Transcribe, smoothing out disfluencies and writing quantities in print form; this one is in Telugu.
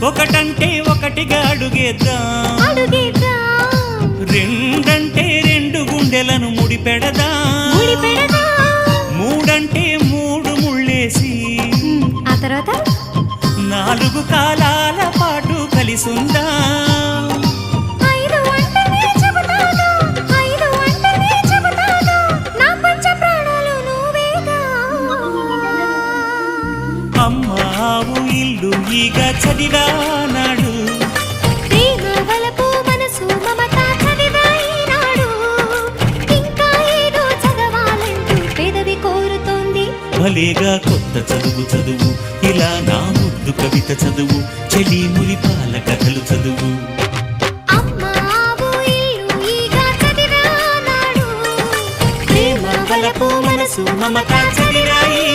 ఒకటంటే ఒకటిగా అడుగేద్దాం, రెండంటే రెండు గుండెలను ముడిపెడదాం, మూడంటే మూడు ముళ్ళేసి ఆ తర్వాత నాలుగు కాలాల పాటు కలిసుందాం. అమ్మావు ఇల్లు ఈగ చదివానాడు, ప్రేమ వలపు మనసు మమత చదివాయినాడు, ఇంకా ఏదో చదవాలంటూ పెదవి కోరుతోంది. భలేగా కొత్త చదువు చదువు, ఇలా నా ముద్దు కవిత చదువు, చెలి మురిపాల కథలు చదువు. అమ్మావు ఇల్లు ఈగ చదివానాడు, ప్రేమ వలపు మనసు మమత చదివాయి